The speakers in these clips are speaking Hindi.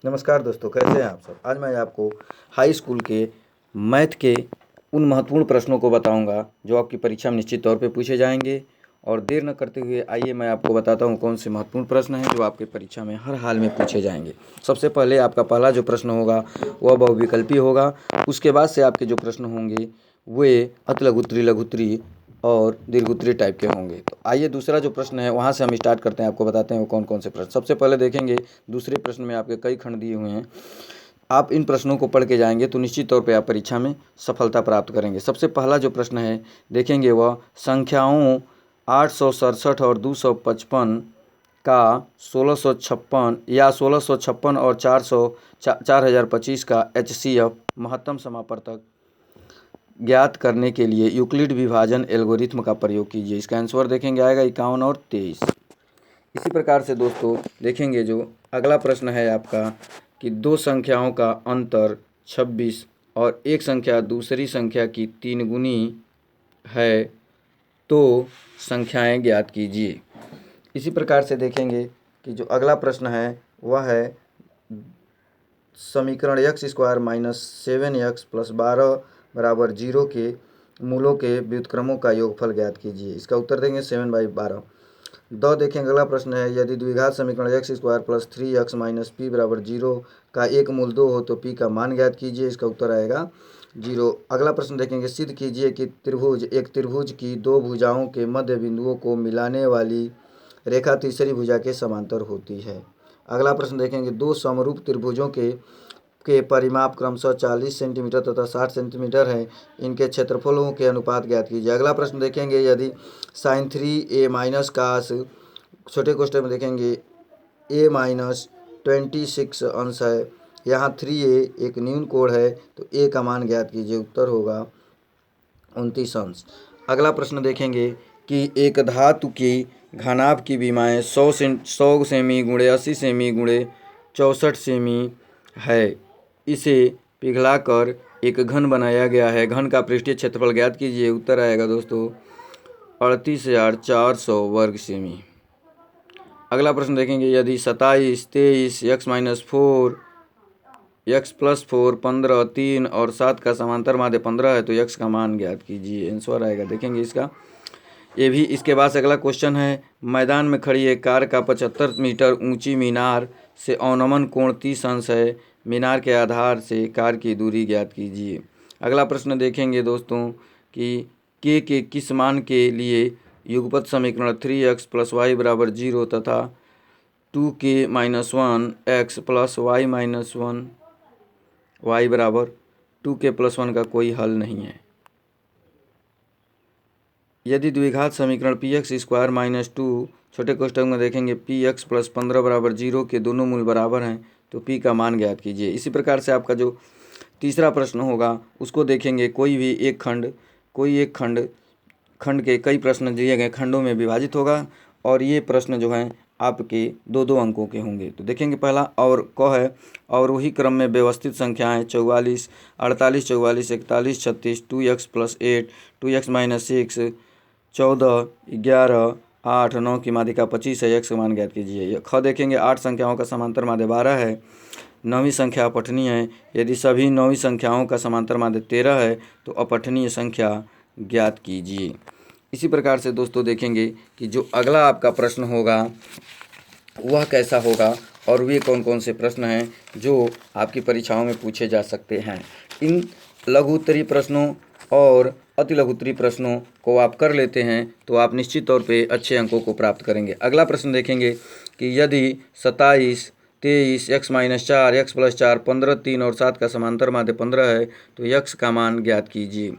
नमस्कार दोस्तों, कैसे हैं आप सब। आज मैं आपको हाई स्कूल के मैथ के उन महत्वपूर्ण प्रश्नों को बताऊंगा जो आपकी परीक्षा में निश्चित तौर पे पूछे जाएंगे। और देर न करते हुए आइए मैं आपको बताता हूं कौन से महत्वपूर्ण प्रश्न हैं जो आपकी परीक्षा में हर हाल में पूछे जाएंगे। सबसे पहले आपका पहला जो प्रश्न होगा वह बहुविकल्पी होगा। उसके बाद से आपके जो प्रश्न होंगे वे अतिलघुत्तरी, लघुत्तरी और दीर्घोत्तरी टाइप के होंगे। तो आइए दूसरा जो प्रश्न है वहाँ से हम स्टार्ट करते हैं, आपको बताते हैं वो कौन कौन से प्रश्न। सबसे पहले देखेंगे दूसरे प्रश्न में आपके कई खंड दिए हुए हैं। आप इन प्रश्नों को पढ़ के जाएंगे तो निश्चित तौर पे आप परीक्षा में सफलता प्राप्त करेंगे। सबसे पहला जो प्रश्न है देखेंगे वह संख्याओं 867 और 255 का 1656 या 1656 और 4025 का HCF महत्तम समापवर्तक ज्ञात करने के लिए यूक्लिड विभाजन एल्गोरिथ्म का प्रयोग कीजिए। इसका आंसर देखेंगे आएगा 51 और 23। इसी प्रकार से दोस्तों देखेंगे जो अगला प्रश्न है आपका कि दो संख्याओं का अंतर 26 और एक संख्या दूसरी संख्या की 3 गुनी है तो संख्याएं ज्ञात कीजिए। इसी प्रकार से देखेंगे कि जो अगला प्रश्न है वह है समीकरण x² माइनस 7x प्लस 12 बराबर 0 के मूलों के व्युत्क्रमों का योगफल ज्ञात कीजिए। इसका उत्तर देंगे 7/12। देखेंगे अगला प्रश्न है यदि द्विघात समीकरण x² plus 3x minus p बराबर 0 का एक मूल 2 हो तो p का मान ज्ञात कीजिए। इसका उत्तर आएगा 0। अगला प्रश्न देखेंगे सिद्ध कीजिए कि एक त्रिभुज की दो भुजाओं के मध्य बिंदुओं को मिलाने वाली रेखा तीसरी भुजा के समांतर होती है। अगला प्रश्न देखेंगे दो समरूप त्रिभुजों के परिमाप क्रमशः 40 सेंटीमीटर तथा 60 सेंटीमीटर है, इनके क्षेत्रफलों के अनुपात ज्ञात कीजिए। अगला प्रश्न देखेंगे यदि साइन 3a माइनस कास छोटे क्वेश्चन में देखेंगे a माइनस 26 अंश है, यहाँ 3a एक न्यून कोण है तो a का मान ज्ञात कीजिए। उत्तर होगा 29 अंश। अगला प्रश्न देखेंगे कि एक धातु की घनाभ की विमाएँ 100 सेमी गुणे 80 सेमी गुणे 64 सेमी है, इसे पिघलाकर एक घन बनाया गया है, घन का पृष्ठीय क्षेत्रफल ज्ञात कीजिए। उत्तर आएगा दोस्तों 38,400 वर्ग सेमी। अगला प्रश्न देखेंगे यदि 27, 23, x माइनस 4, x प्लस 4, 15, 3 और 7 का समांतर माध्य 15 है तो x का मान ज्ञात कीजिए। आंसर आएगा देखेंगे इसका ये भी। इसके बाद से अगला क्वेश्चन है मैदान में खड़ी एक कार का 75 मीटर ऊंची मीनार से अवनमन कोण 30 अंश है, मीनार के आधार से कार की दूरी ज्ञात कीजिए। अगला प्रश्न देखेंगे दोस्तों कि के किस मान के लिए युगपत समीकरण 3x प्लस वाई बराबर 0 तथा 2k minus 1 x plus y minus 1 y बराबर 2k प्लस 1 का कोई हल नहीं है। यदि द्विघात समीकरण px² माइनस 2 छोटे क्वेश्चन में देखेंगे px प्लस 15 बराबर 0 के दोनों मूल बराबर हैं तो p का मान ज्ञात कीजिए। इसी प्रकार से आपका जो तीसरा प्रश्न होगा उसको देखेंगे कोई एक खंड के कई प्रश्न दिए गए खंडों में विभाजित होगा और ये प्रश्न जो हैं आपके 2-2 अंकों के होंगे। तो देखेंगे पहला और क है और वही क्रम में व्यवस्थित संख्याएं 44, 48, 44, 41, 36, 2x प्लस 8, 2x माइनस 6, 14, 11, 8, 9 की माध्यिका 25 है, x का मान ज्ञात कीजिए। ख देखेंगे 8 संख्याओं का समांतर माध्य 12 है, 9वीं संख्या अपठनीय है, यदि सभी 9वीं संख्याओं का समांतर माध्य 13 है तो अपठनीय संख्या ज्ञात कीजिए। इसी प्रकार से दोस्तों देखेंगे कि जो अगला आपका प्रश्न होगा वह कैसा होगा और वे कौन कौन से प्रश्न हैं जो आपकी परीक्षाओं में पूछे जा सकते हैं। इन लघु उत्तरीय प्रश्नों और अति लघु उत्तरीय प्रश्नों को आप कर लेते हैं तो आप निश्चित तौर पे अच्छे अंकों को प्राप्त करेंगे। अगला प्रश्न देखेंगे कि यदि 27, 23, x माइनस 4, x प्लस 4, 15, 3 और 7 का समांतर माध्य 15 है तो x का मान ज्ञात कीजिए।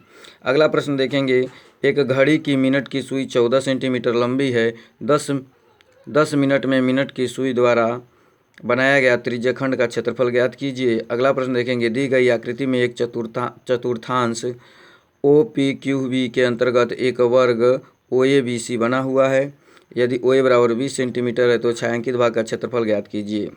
अगला प्रश्न देखेंगे एक घड़ी की मिनट की सुई 14 सेंटीमीटर लंबी है, 10 मिनट में मिनट की सुई द्वारा बनाया गया त्रिज्यखंड का क्षेत्रफल ज्ञात कीजिए। अगला प्रश्न देखेंगे दी गई आकृति में एक चतुर्थांश OPQB के अंतर्गत एक वर्ग OABC बना हुआ है, यदि OA बराबर 20 सेंटीमीटर है तो छायांकित भाग का क्षेत्रफल ज्ञात कीजिए।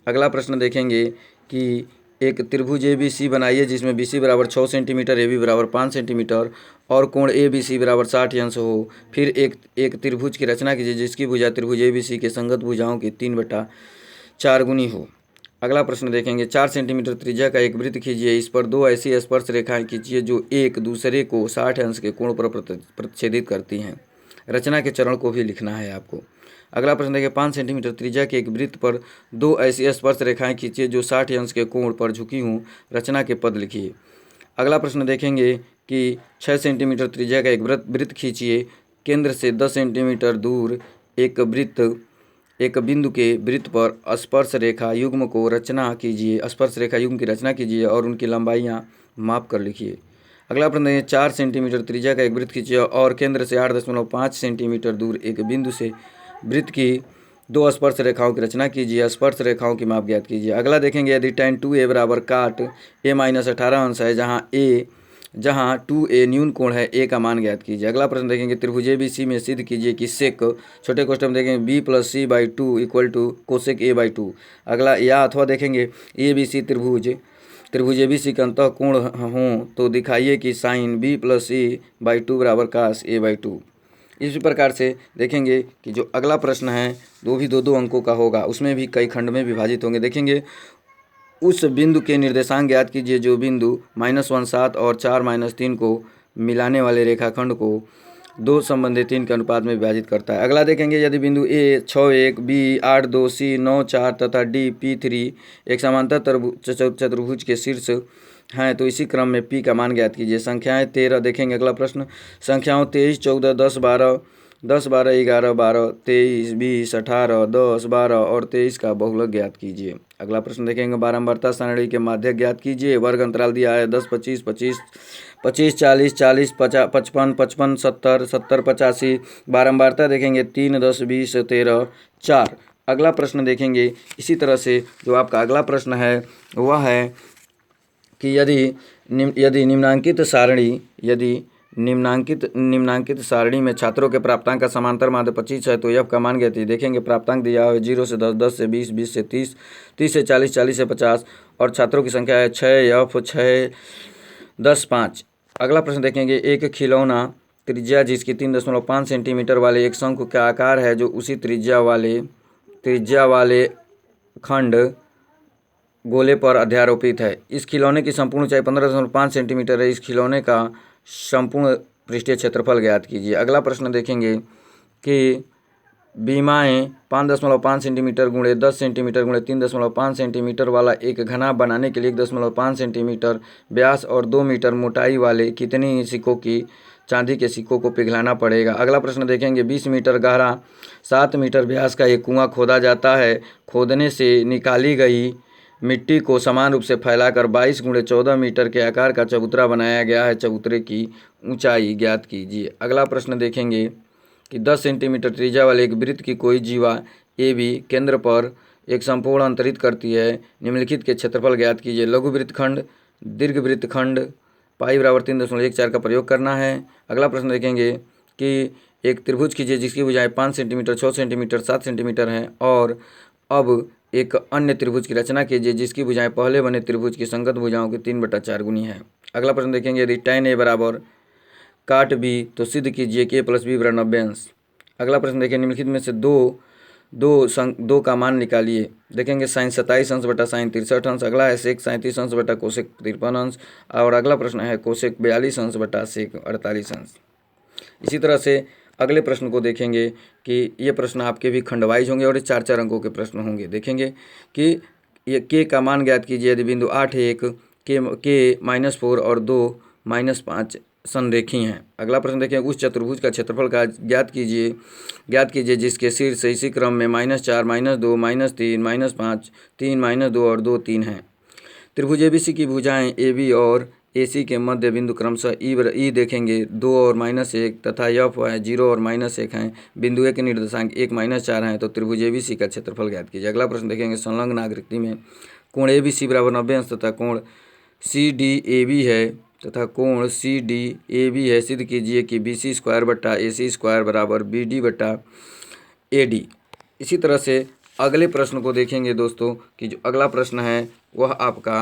अगला प्रश्न देखेंगे कि एक त्रिभुज ABC बनाइए जिसमें BC बराबर 6 सेंटीमीटर, AB बराबर 5 सेंटीमीटर और कोण ABC बराबर 60 अंश हो। फिर एक त्रिभुज की रचना कीजिए जिसकी भुजा त्रिभुज ABC के संगत भुजाओं की 3/4 गुनी हो। अगला प्रश्न देखेंगे 4 सेंटीमीटर त्रिज्या का एक वृत्त खींचिए। इस पर दो ऐसी स्पर्श रेखाएं खींचिए जो एक दूसरे को 60 अंश के कोण पर प्रतिच्छेदित करती हैं। रचना के चरण को भी लिखना है आपको। अगला प्रश्न देखिए 5 सेंटीमीटर त्रिज्या के एक वृत्त पर दो ऐसी स्पर्श रेखाएं खींचिए जो 60 अंश के कोण पर झुकी हों। रचना के पद लिखिए। अगला प्रश्न देखेंगे कि 6 सेंटीमीटर त्रिज्या का एक वृत्त खींचिए। केंद्र से 10 सेंटीमीटर दूर एक बिंदु के वृत्त पर स्पर्श रेखा युग्म को रचना कीजिए। स्पर्श रेखा युग्म की रचना कीजिए और उनकी लंबाइयां माप कर लिखिए। अगला प्रश्न है 4 सेंटीमीटर त्रिज्या का एक वृत्त खींचिए और केंद्र से 8.5 सेंटीमीटर दूर एक बिंदु से वृत्त की दो स्पर्श रेखाओं की रचना कीजिए। स्पर्श रेखाओं की माप ज्ञात कीजिए। अगला देखेंगे यदि tan 2a बराबर काट a-18 अंश है जहाँ 2a न्यून कोण है, a का मान ज्ञात कीजिए। अगला प्रश्न देखेंगे त्रिभुज ABC में सिद्ध कीजिए कि सेक छोटे क्वेश्चन में देखेंगे b + c/2 equal to cosec a/2। अगला या अथवा देखेंगे ABC त्रिभुज ABC के अंतः कोण हों तो दिखाइए कि साइन b + c/2 बराबर कास a/2। इसी प्रकार से देखेंगे कि जो अगला प्रश्न है वो भी दो अंकों का होगा, उसमें भी कई खंड में विभाजित होंगे। देखेंगे उस बिंदु के निर्देशांक ज्ञात कीजिए जो बिंदु -1 7 और 4 - 3 को मिलाने वाले रेखाखंड को 2 संबंधित 3 के अनुपात में विभाजित करता है। अगला देखेंगे यदि बिंदु A 6 1 B 8 2 C 9 4 तथा D P 3 एक समांतर चतुर्भुज के शीर्ष हैं तो इसी क्रम में P का मान ज्ञात कीजिए। संख्याएं 13 देखेंगे। अगला प्रश्न संख्याओं 23 14 10 12 11 12 23 20 18 10 12 और 23 का बहुलक ज्ञात कीजिए। अगला प्रश्न देखेंगे बारंबारता सारणी के माध्यक ज्ञात कीजिए। वर्ग अंतराल दिया है 10 25 25 25 40 40 55 55 70 70 85। बारंबारता देखेंगे 3 10 20 13 4। अगला प्रश्न देखेंगे इसी तरह से जो आपका अगला प्रश्न है वह है कि यदि निम्नांकित सारणी में छात्रों के प्राप्तांक का समांतर माध्य 25 है तो f का मान ज्ञात। देखेंगे प्राप्तांक दिया है 0 से 10 10 से 20 20 से 30 30 से 40 40 से 50 और छात्रों की संख्या है 6 f 6 10 5। अगला प्रश्न देखेंगे एक खिलौना त्रिज्या जिसकी 3.5 सेंटीमीटर वाले एक शंकु का आकार है जो उसी त्रिज्या वाले खंड गोले पर अध्यारोपित है। इस खिलौने की संपूर्ण ऊंचाई 15.5 सेंटीमीटर है। इस खिलौने का संपूर्ण पृष्ठीय क्षेत्रफल ज्ञात कीजिए। अगला प्रश्न देखेंगे कि बीमाएं 5.5 सेंटीमीटर गुणे 10 सेंटीमीटर गुणे 3.5 सेंटीमीटर वाला एक घना बनाने के लिए 1.5 सेंटीमीटर व्यास और 2 मीटर मोटाई वाले कितनी सिक्कों की चांदी के सिक्कों को पिघलाना पड़ेगा। अगला प्रश्न देखेंगे 20 मीटर गहरा 7 मीटर व्यास का एक कुआं खोदा जाता है। खोदने से निकाली गई मिट्टी को समान रूप से फैलाकर 22 × 14 मीटर के आकार का चबूतरा बनाया गया है। चबूतरे की ऊंचाई ज्ञात कीजिए। अगला प्रश्न देखेंगे कि 10 सेंटीमीटर त्रिज्या वाले एक वृत्त की कोई जीवा AB केंद्र पर एक संपूर्ण अंतरित करती है। निम्नलिखित के क्षेत्रफल ज्ञात कीजिए। लघु वृत्तखंड दीर्घ वृत्तखंड पाई बराबर 3.14 का प्रयोग करना है। अगला प्रश्न देखेंगे कि एक त्रिभुज कीजिए जिसकी भुजाएं 5 सेंटीमीटर 6 सेंटीमीटर 7 सेंटीमीटर हैं और अब एक अन्य त्रिभुज की रचना कीजिए जिसकी भुजाएं पहले बने त्रिभुज की संगत भुजाओं की 3/4 गुनी है। अगला प्रश्न देखेंगे यदि tan A बराबर काट B तो सिद्ध कीजिए कि A + B बराबर 90 अंश। अगला प्रश्न देखें निम्नलिखित में से दो का मान निकालिए। देखेंगे sin 27 अंश बटा sin 63 अंश। अगला है sec 37 अंश बटा कोसेक 53 अंश और अगला प्रश्न है कोसेक 42 अंश बटा sec 48 अंश। इसी तरह से अगले प्रश्न को देखेंगे कि ये प्रश्न आपके भी खंडवाइज होंगे और 4-4 अंकों के प्रश्न होंगे। देखेंगे कि ये के का मान ज्ञात कीजिए यदि बिंदु 8 1 के -4 और 2 -5 संरेखी हैं। अगला प्रश्न देखें उस चतुर्भुज का क्षेत्रफल का ज्ञात कीजिए जिसके शीर्ष इसी क्रम में -4 -2 -3 -5 3 -2 और 2 3 हैं। त्रिभुज ABC की भुजाएं AB और AC के मध्य बिंदु क्रमशः E देखेंगे 2 और -1 तथा F है 0 और -1 हैं। बिंदु A के निर्देशांक 1 -4 हैं तो त्रिभुज ABC का क्षेत्रफल ज्ञात कीजिए। अगला प्रश्न देखेंगे संलग्न आकृति में कोण ABC बराबर 90 अंश तथा कोण CDAB है सिद्ध कीजिए कि BC² बटा AC² बराबर BD बटा AD। इसी तरह से अगले प्रश्न को देखेंगे दोस्तों कि जो अगला प्रश्न है वह आपका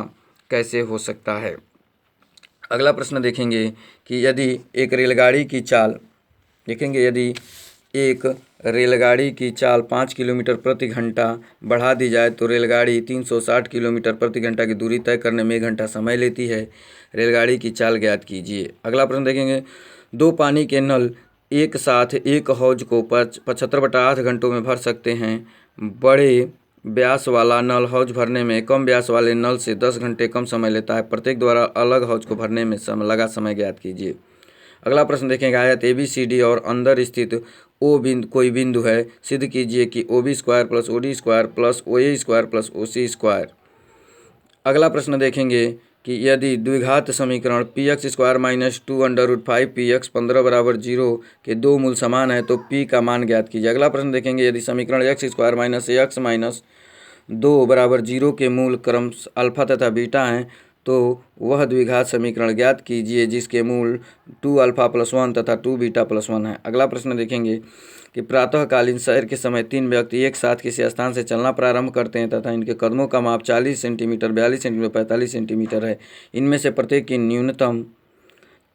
कैसे हो सकता है। अगला प्रश्न देखेंगे कि यदि एक रेलगाड़ी की चाल देखेंगे यदि एक रेलगाड़ी की चाल 5 किलोमीटर प्रति घंटा बढ़ा दी जाए तो रेलगाड़ी 360 किलोमीटर प्रति घंटा की दूरी तय करने में 1 घंटा समय लेती है। रेलगाड़ी की चाल ज्ञात कीजिए। अगला प्रश्न देखेंगे, 2 पानी के नल एक साथ एक हौज को 75/8 घंटों में भर सकते हैं। बड़े व्यास वाला नल हौज भरने में कम व्यास वाले नल से 10 घंटे कम समय लेता है। प्रत्येक द्वारा अलग हौज को भरने में लगा समय ज्ञात कीजिए। अगला प्रश्न देखेंगे, आयत ABCD और अंदर स्थित O बिंदु कोई बिंदु है। सिद्ध कीजिए कि OB square plus OD square plus OA square plus OC square. अगला प्रश्न देखेंगे कि यदि द्विघात समीकरण px स्क्वायर माइनस 2√5 px 15 बराबर 0 के दो मूल समान है तो p का मान ज्ञात कीजिए। अगला प्रश्न देखेंगे, यदि समीकरण x square minus x minus 2 बराबर 0 के मूल क्रम अल्फा तथा बीटा हैं तो वह द्विघात समीकरण ज्ञात कीजिए जिसके मूल 2 अल्फा प्लस 1 तथा 2 बीटा प्लस 1 है। अगला प्रश्न देखेंगे कि प्रातःकालीन सैर के समय 3 व्यक्ति एक साथ किसी स्थान से चलना प्रारंभ करते हैं तथा इनके कदमों का माप 40 सेंटीमीटर, 42 सेंटीमीटर, 45 सेंटीमीटर है। इनमें से प्रत्येक की न्यूनतम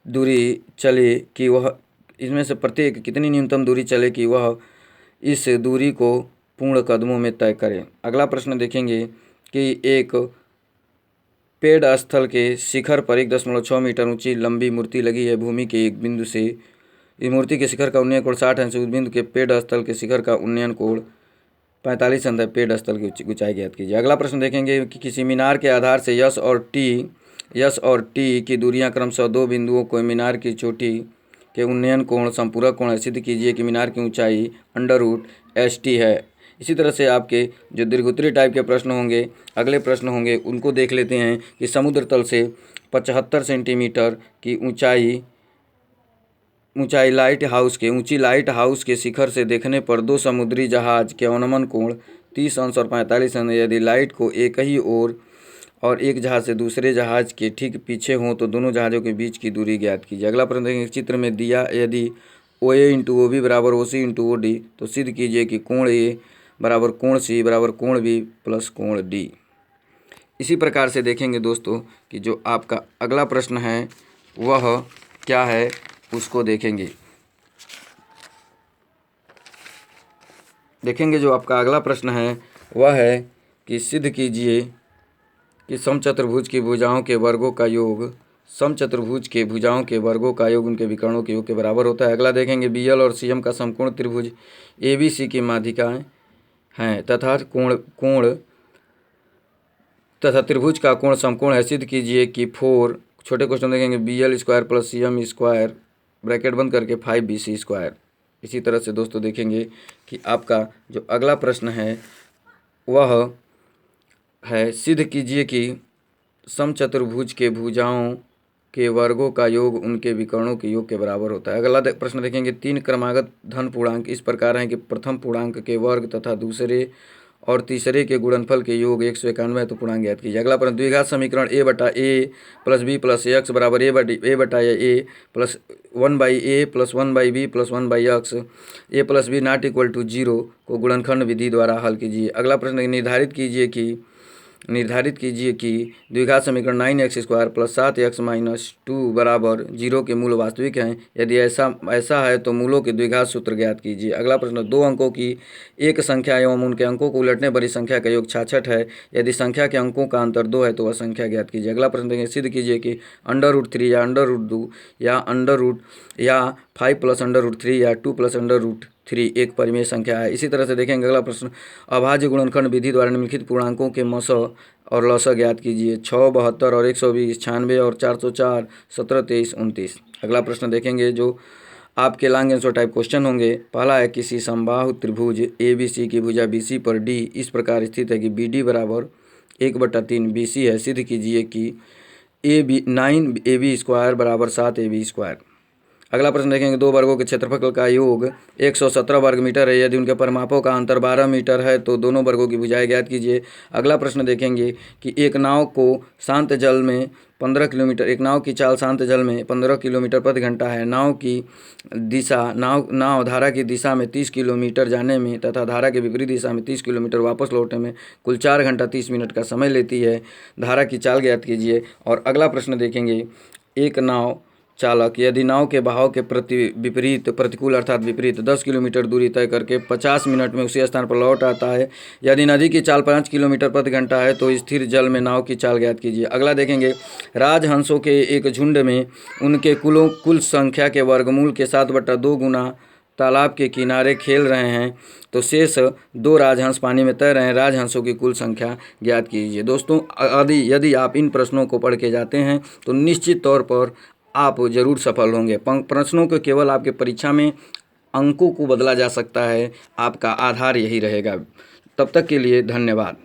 दूरी चले कि वह इसमें से प्रत्येक कितनी न्यूनतम दूरी चले कि वह इस दूरी को पूर्ण कदमों में तय करें। अगला प्रश्न देखेंगे कि एक पेड़ स्थल के शिखर पर 1.6 मीटर ऊंची लंबी मूर्ति लगी है। भूमि के एक बिंदु से इस मूर्ति के शिखर का उन्नयन कोण 60 अंश, उस बिंदु के पेड़ स्थल के शिखर का उन्नयन कोण 45 अंश है। पेड़ स्थल की ऊंचाई ज्ञात कीजिए। अगला प्रश्न देखेंगे कि किसी मीनार के आधार से यस और टी की दूरियां क्रमशः 2 बिंदुओं को मीनार की चोटी के उन्नयन कोण संपूरक कोण है। सिद्ध कीजिए कि मीनार की ऊंचाई √ST है। इसी तरह से आपके जो दीर्घोत्तरीय टाइप के प्रश्न होंगे, अगले प्रश्न होंगे, उनको देख लेते हैं कि समुद्र तल से 75 सेंटीमीटर की ऊंची लाइट हाउस के शिखर से देखने पर 2 समुद्री जहाज के अवनमन कोण 30 अंश और 45 अंश। यदि लाइट को एक ही ओर और एक जहाज से दूसरे जहाज के ठीक पीछे हों तो दोनों जहाज़ों के बीच की दूरी ज्ञात कीजिए। अगला प्रश्न देखेंगे, चित्र में दिया यदि OA × OB बराबर OC × OD तो सिद्ध कीजिए कि कोण A बराबर कोण C बराबर कोण B प्लस कोण D। इसी प्रकार से देखेंगे दोस्तों कि जो आपका अगला प्रश्न है वह क्या है, उसको देखेंगे। जो आपका अगला प्रश्न है वह है कि सिद्ध कीजिए कि समचतुर्भुज की भुजाओं के वर्गों का योग उनके विकर्णों के योग के बराबर होता है। अगला देखेंगे, BL और CM का समकोण त्रिभुज ABC की माध्यिकाएं हैं तथा त्रिभुज का कोण समकोण है। सिद्ध कीजिए कि छोटे क्वेश्चन देखेंगे, BL square plus CM square bracket बंद करके 5BC स्क्वायर। इसी तरह से दोस्तों देखेंगे कि आपका जो अगला प्रश्न है वह है, सिद्ध कीजिए कि समचतुर्भुज के भुजाओं के वर्गों का योग उनके विकर्णों के योग के बराबर होता है। अगला प्रश्न देखेंगे, 3 क्रमागत धन पूर्णांक इस प्रकार हैं कि प्रथम पूर्णांक के वर्ग तथा दूसरे और तीसरे के गुणनफल के योग 191 है तो पूर्णांक ज्ञात कीजिए। अगला प्रश्न, द्विघात समीकरण A/A plus B plus x बराबर A/A plus 1/A plus 1/B plus 1/x A plus B not equal to 0 को गुणनखंड विधि द्वारा हल कीजिए। अगला प्रश्न, निर्धारित कीजिए कि द्विघात समीकरण 9x square plus 7x minus 2 बराबर 0 के मूल वास्तविक हैं। यदि ऐसा है तो मूलों के द्विघात सूत्र ज्ञात कीजिए। अगला प्रश्न, 2 अंकों की एक संख्या एवं उनके अंकों को उलटने पर इस संख्या का योग 66 है। यदि संख्या के अंकों का अंतर 2 है तो वह संख्या ज्ञात कीजिए। अगला प्रश्न देखें, सिद्ध कीजिए कि √3 या √2 या 5 प्लस √3 या 2 प्लस √3 एक परिमेय संख्या है। इसी तरह से देखेंगे अगला प्रश्न, अभाज्य गुणनखंड विधि द्वारा निम्नलिखित पूर्णांकों के मस और लस ज्ञात कीजिए। 6, 72 और 120, 96 और 404, 17, 23, 29। अगला प्रश्न देखेंगे जो आपके लॉन्ग आंसर टाइप क्वेश्चन होंगे। पहला है, किसी समबाहु त्रिभुज ABC की भुजा BC पर D इस प्रकार स्थित है कि BD बराबर 1/3 BC है। सिद्ध कीजिए कि 9AB स्क्वायर बराबर 7AB स्क्वायर। अगला प्रश्न देखेंगे, 2 वर्गों के क्षेत्रफल का योग 117 वर्ग मीटर है। यदि उनके परिमापों का अंतर 12 मीटर है तो दोनों वर्गों की भुजाएं ज्ञात कीजिए। अगला प्रश्न देखेंगे कि एक नाव की चाल शांत जल में 15 किलोमीटर प्रति घंटा है। नाव धारा की दिशा में 30 किलोमीटर जाने में तथा धारा के विपरीत दिशा में 30 किलोमीटर वापस लौटने में कुल 4 घंटा 30 मिनट का समय लेती है। धारा की चाल ज्ञात कीजिए। और अगला प्रश्न देखेंगे, एक नाव चालक यदि नाव के बहाव के विपरीत प्रतिकूल अर्थात विपरीत 10 किलोमीटर दूरी तय करके 50 मिनट में उसी स्थान पर लौट आता है, यदि नदी की चाल 5 किलोमीटर प्रति घंटा है तो स्थिर जल में नाव की चाल ज्ञात कीजिए। अगला देखेंगे, राजहंसों के एक झुंड में उनके कुल संख्या के वर्गमूल के 7/2 गुना तालाब के किनारे खेल रहे हैं तो शेष 2 राजहंस पानी में तैर रहे हैं, राजहंसों की कुल संख्या ज्ञात कीजिए। दोस्तों यदि आप इन प्रश्नों को पढ़ के जाते हैं तो निश्चित तौर पर आप जरूर सफल होंगे। प्रश्नों को केवल आपके परीक्षा में अंकों को बदला जा सकता है, आपका आधार यही रहेगा। तब तक के लिए धन्यवाद।